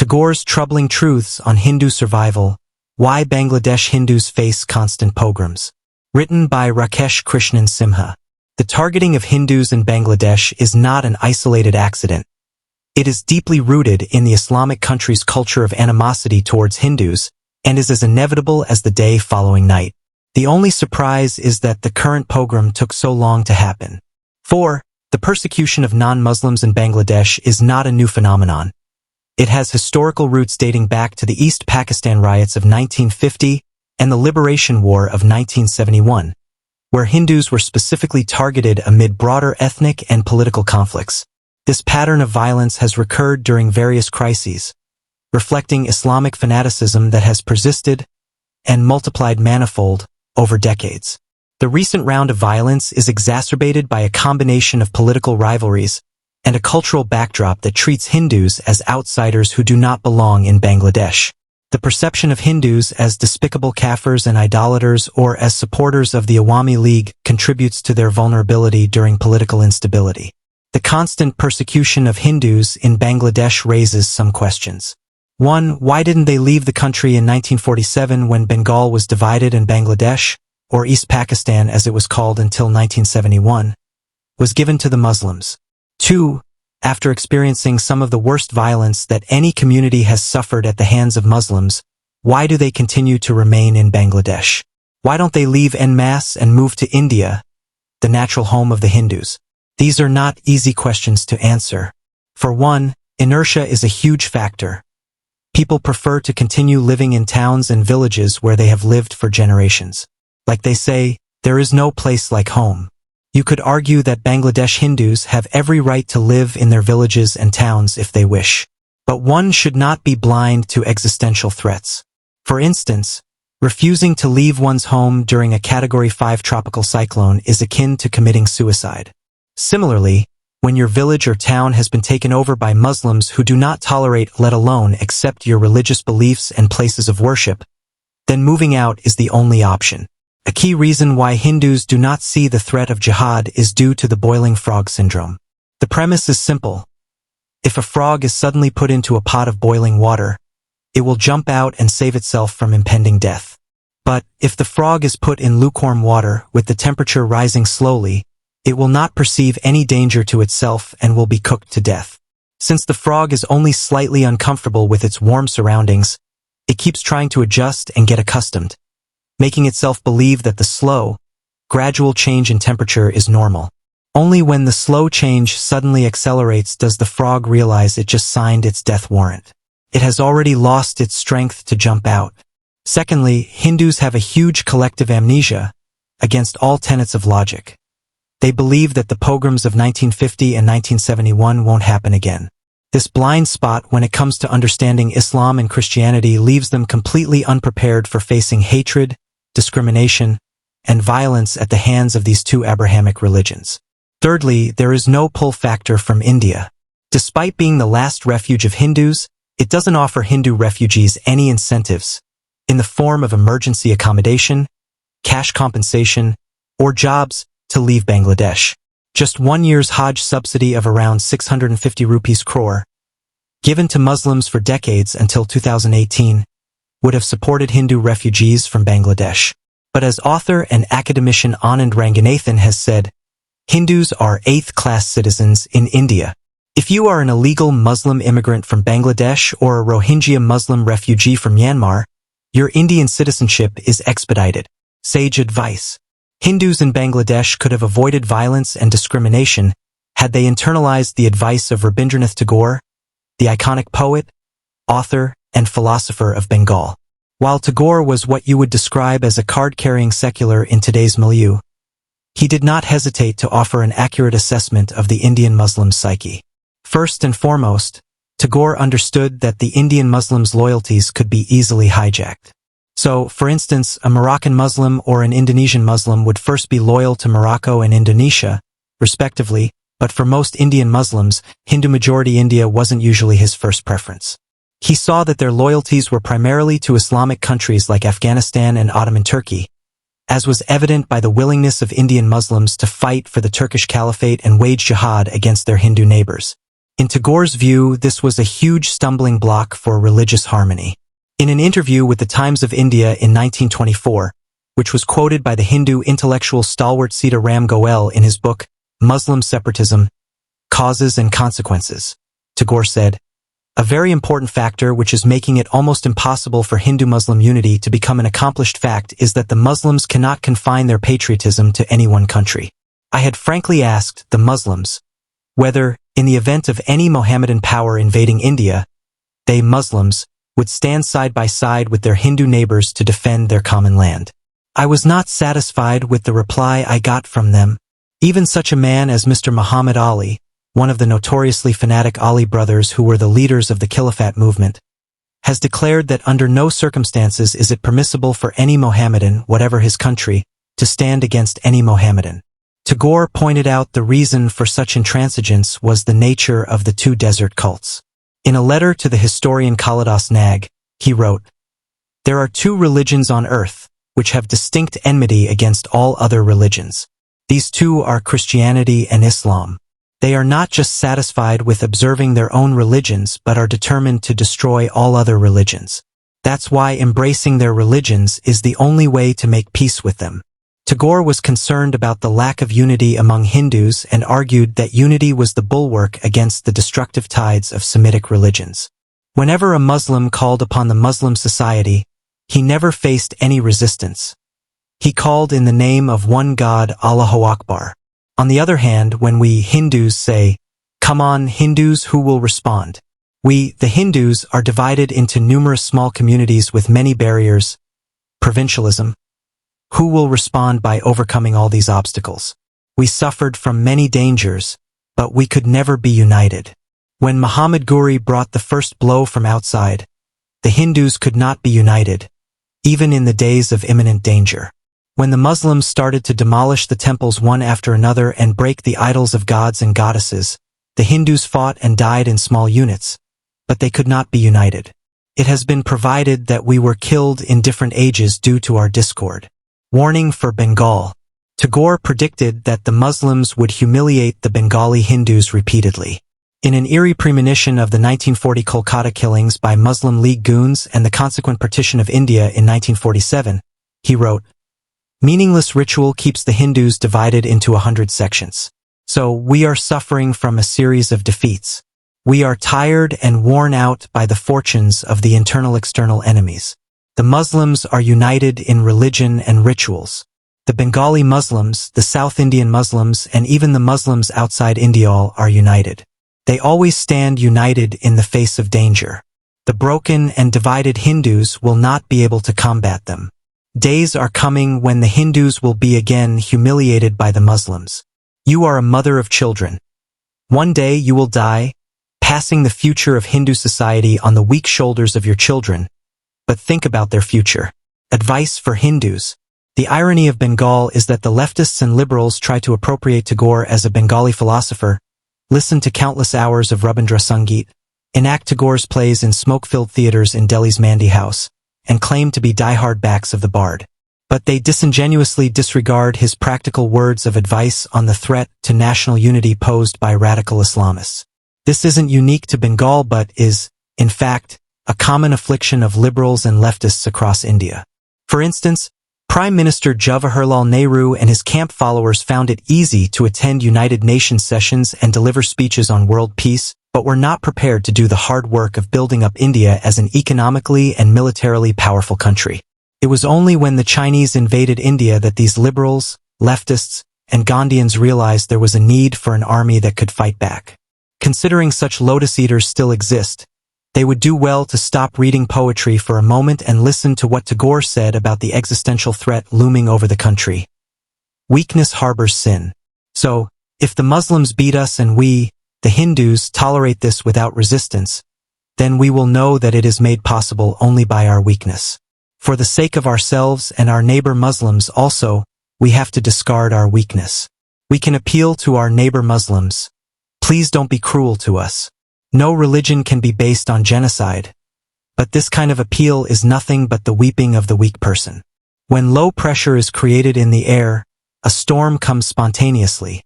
Tagore's Troubling Truths on Hindu Survival, Why Bangladesh Hindus Face Constant Pogroms. Written by Rakesh Krishnan Simha. The targeting of Hindus in Bangladesh is not an isolated accident. It is deeply rooted in the Islamic country's culture of animosity towards Hindus and is as inevitable as the day following night. The only surprise is that the current pogrom took so long to happen. 4. The persecution of non-Muslims in Bangladesh is not a new phenomenon. It has historical roots dating back to the East Pakistan riots of 1950 and the Liberation War of 1971, where Hindus were specifically targeted amid broader ethnic and political conflicts. This pattern of violence has recurred during various crises, reflecting Islamic fanaticism that has persisted and multiplied manifold over decades. The recent round of violence is exacerbated by a combination of political rivalries and a cultural backdrop that treats Hindus as outsiders who do not belong in Bangladesh. The perception of Hindus as despicable kafirs and idolaters or as supporters of the Awami League contributes to their vulnerability during political instability. The constant persecution of Hindus in Bangladesh raises some questions. 1. Why didn't they leave the country in 1947 when Bengal was divided and Bangladesh, or East Pakistan as it was called until 1971, was given to the Muslims? 2. After experiencing some of the worst violence that any community has suffered at the hands of Muslims, why do they continue to remain in Bangladesh? Why don't they leave en masse and move to India, the natural home of the Hindus? These are not easy questions to answer. For one, inertia is a huge factor. People prefer to continue living in towns and villages where they have lived for generations. Like they say, there is no place like home. You could argue that Bangladesh Hindus have every right to live in their villages and towns if they wish. But one should not be blind to existential threats. For instance, refusing to leave one's home during a Category 5 tropical cyclone is akin to committing suicide. Similarly, when your village or town has been taken over by Muslims who do not tolerate, let alone accept your religious beliefs and places of worship, then moving out is the only option. A key reason why Hindus do not see the threat of jihad is due to the boiling frog syndrome. The premise is simple. If a frog is suddenly put into a pot of boiling water, it will jump out and save itself from impending death. But if the frog is put in lukewarm water with the temperature rising slowly, it will not perceive any danger to itself and will be cooked to death. Since the frog is only slightly uncomfortable with its warm surroundings, it keeps trying to adjust and get accustomed, making itself believe that the slow, gradual change in temperature is normal. Only when the slow change suddenly accelerates does the frog realize it just signed its death warrant. It has already lost its strength to jump out. Secondly, Hindus have a huge collective amnesia against all tenets of logic. They believe that the pogroms of 1950 and 1971 won't happen again. This blind spot when it comes to understanding Islam and Christianity leaves them completely unprepared for facing hatred, discrimination, and violence at the hands of these two Abrahamic religions. Thirdly, there is no pull factor from India. Despite being the last refuge of Hindus, it doesn't offer Hindu refugees any incentives in the form of emergency accommodation, cash compensation, or jobs to leave Bangladesh. Just 1 year's Hajj subsidy of around 650 rupees crore, given to Muslims for decades until 2018, would have supported Hindu refugees from Bangladesh. But as author and academician Anand Ranganathan has said, Hindus are 8th-class citizens in India. If you are an illegal Muslim immigrant from Bangladesh or a Rohingya Muslim refugee from Myanmar, your Indian citizenship is expedited. Sage advice. Hindus in Bangladesh could have avoided violence and discrimination had they internalized the advice of Rabindranath Tagore, the iconic poet, author, and philosopher of Bengal. While Tagore was what you would describe as a card-carrying secular in today's milieu, he did not hesitate to offer an accurate assessment of the Indian Muslim psyche. First and foremost, Tagore understood that the Indian Muslims' loyalties could be easily hijacked. So, for instance, a Moroccan Muslim or an Indonesian Muslim would first be loyal to Morocco and Indonesia, respectively, but for most Indian Muslims, Hindu-majority India wasn't usually his first preference. He saw that their loyalties were primarily to Islamic countries like Afghanistan and Ottoman Turkey, as was evident by the willingness of Indian Muslims to fight for the Turkish Caliphate and wage jihad against their Hindu neighbors. In Tagore's view, this was a huge stumbling block for religious harmony. In an interview with the Times of India in 1924, which was quoted by the Hindu intellectual stalwart Sita Ram Goel in his book, Muslim Separatism, Causes and Consequences, Tagore said, "A very important factor which is making it almost impossible for Hindu-Muslim unity to become an accomplished fact is that the Muslims cannot confine their patriotism to any one country. I had frankly asked the Muslims whether, in the event of any Mohammedan power invading India, they, Muslims, would stand side by side with their Hindu neighbors to defend their common land. I was not satisfied with the reply I got from them. Even such a man as Mr. Muhammad Ali, one of the notoriously fanatic Ali brothers who were the leaders of the Khilafat movement, has declared that under no circumstances is it permissible for any Mohammedan, whatever his country, to stand against any Mohammedan." Tagore pointed out the reason for such intransigence was the nature of the two desert cults. In a letter to the historian Kalidas Nag, he wrote, "There are two religions on earth, which have distinct enmity against all other religions. These two are Christianity and Islam. They are not just satisfied with observing their own religions but are determined to destroy all other religions. That's why embracing their religions is the only way to make peace with them." Tagore was concerned about the lack of unity among Hindus and argued that unity was the bulwark against the destructive tides of Semitic religions. Whenever a Muslim called upon the Muslim society, he never faced any resistance. He called in the name of one God, Allahu Akbar. On the other hand, when we Hindus say, "Come on, Hindus," who will respond? We, the Hindus, are divided into numerous small communities with many barriers, provincialism. Who will respond by overcoming all these obstacles? We suffered from many dangers, but we could never be united. When Muhammad Ghuri brought the first blow from outside, the Hindus could not be united, even in the days of imminent danger. When the Muslims started to demolish the temples one after another and break the idols of gods and goddesses, the Hindus fought and died in small units, but they could not be united. It has been provided that we were killed in different ages due to our discord. Warning for Bengal. Tagore predicted that the Muslims would humiliate the Bengali Hindus repeatedly. In an eerie premonition of the 1940 Kolkata killings by Muslim League goons and the consequent partition of India in 1947, he wrote, "Meaningless ritual keeps the Hindus divided into 100 sections. So we are suffering from a series of defeats. We are tired and worn out by the fortunes of the internal-external enemies. The Muslims are united in religion and rituals. The Bengali Muslims, the South Indian Muslims, and even the Muslims outside India are united. They always stand united in the face of danger. The broken and divided Hindus will not be able to combat them. Days are coming when the Hindus will be again humiliated by the Muslims. You are a mother of children. One day you will die, passing the future of Hindu society on the weak shoulders of your children. But think about their future. Advice for Hindus. The irony of Bengal is that the leftists and liberals try to appropriate Tagore as a Bengali philosopher, listen to countless hours of Rabindranath Sangeet, enact Tagore's plays in smoke-filled theaters in Delhi's Mandi House, and claim to be die-hard backs of the bard. But they disingenuously disregard his practical words of advice on the threat to national unity posed by radical Islamists. This isn't unique to Bengal but is, in fact, a common affliction of liberals and leftists across India. For instance, Prime Minister Jawaharlal Nehru and his camp followers found it easy to attend United Nations sessions and deliver speeches on world peace, but were not prepared to do the hard work of building up India as an economically and militarily powerful country. It was only when the Chinese invaded India that these liberals, leftists, and Gandhians realized there was a need for an army that could fight back. Considering such lotus eaters still exist, they would do well to stop reading poetry for a moment and listen to what Tagore said about the existential threat looming over the country. Weakness harbors sin. So, if the Muslims beat us and we, the Hindus, tolerate this without resistance, then we will know that it is made possible only by our weakness. For the sake of ourselves and our neighbor Muslims also, we have to discard our weakness. We can appeal to our neighbor Muslims. Please don't be cruel to us. No religion can be based on genocide, but this kind of appeal is nothing but the weeping of the weak person. When low pressure is created in the air, a storm comes spontaneously.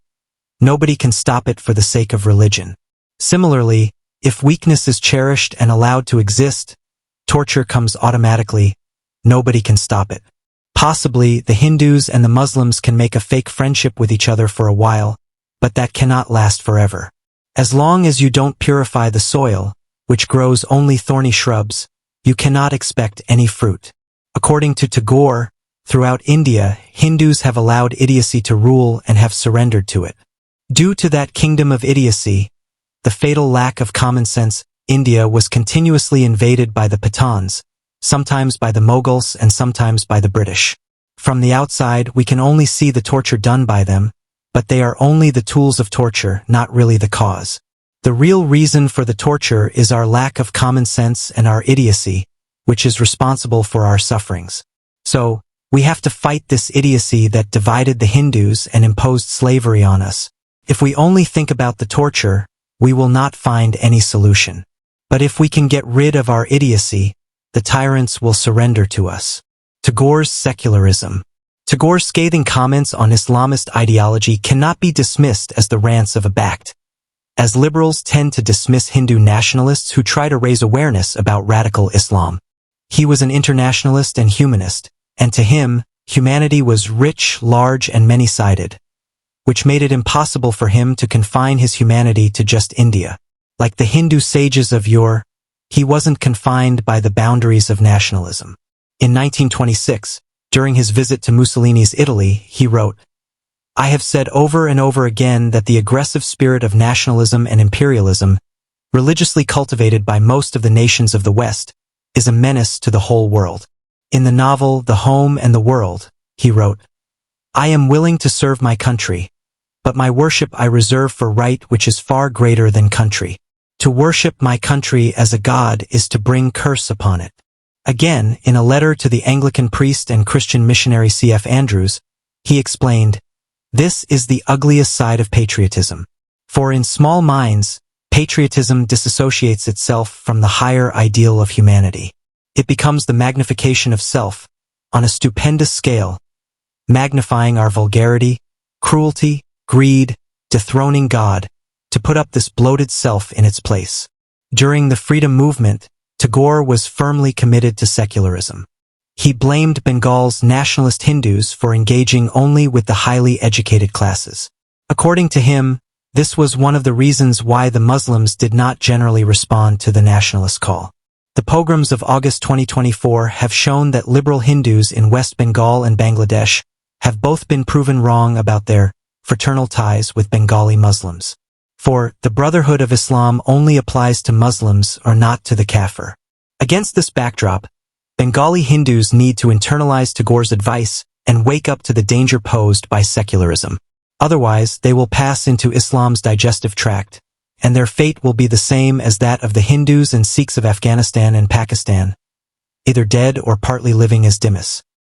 Nobody can stop it for the sake of religion. Similarly, if weakness is cherished and allowed to exist, torture comes automatically. Nobody can stop it. Possibly, the Hindus and the Muslims can make a fake friendship with each other for a while, but that cannot last forever. As long as you don't purify the soil, which grows only thorny shrubs, you cannot expect any fruit. According to Tagore, throughout India, Hindus have allowed idiocy to rule and have surrendered to it. Due to that kingdom of idiocy, the fatal lack of common sense, India was continuously invaded by the Pathans, sometimes by the Mughals and sometimes by the British. From the outside, we can only see the torture done by them, but they are only the tools of torture, not really the cause. The real reason for the torture is our lack of common sense and our idiocy, which is responsible for our sufferings. So, we have to fight this idiocy that divided the Hindus and imposed slavery on us. If we only think about the torture, we will not find any solution. But if we can get rid of our idiocy, the tyrants will surrender to us. Tagore's secularism. Tagore's scathing comments on Islamist ideology cannot be dismissed as the rants of a backed, as liberals tend to dismiss Hindu nationalists who try to raise awareness about radical Islam. He was an internationalist and humanist, and to him, humanity was rich, large, and many-sided, which made it impossible for him to confine his humanity to just India. Like the Hindu sages of yore, he wasn't confined by the boundaries of nationalism. In 1926, during his visit to Mussolini's Italy, he wrote, "I have said over and over again that the aggressive spirit of nationalism and imperialism, religiously cultivated by most of the nations of the West, is a menace to the whole world." In the novel The Home and the World, he wrote, "I am willing to serve my country, but my worship I reserve for right which is far greater than country. To worship my country as a god is to bring curse upon it." Again, in a letter to the Anglican priest and Christian missionary C.F. Andrews, he explained, "This is the ugliest side of patriotism. For in small minds, patriotism disassociates itself from the higher ideal of humanity. It becomes the magnification of self, on a stupendous scale, magnifying our vulgarity, cruelty, greed, dethroning God, to put up this bloated self in its place." During the freedom movement, Tagore was firmly committed to secularism. He blamed Bengal's nationalist Hindus for engaging only with the highly educated classes. According to him, this was one of the reasons why the Muslims did not generally respond to the nationalist call. The pogroms of August 2024 have shown that liberal Hindus in West Bengal and Bangladesh have both been proven wrong about their fraternal ties with Bengali Muslims. For the Brotherhood of Islam only applies to Muslims or not to the Kafir. Against this backdrop, Bengali Hindus need to internalize Tagore's advice and wake up to the danger posed by secularism. Otherwise, they will pass into Islam's digestive tract, and their fate will be the same as that of the Hindus and Sikhs of Afghanistan and Pakistan, either dead or partly living as dhimmis.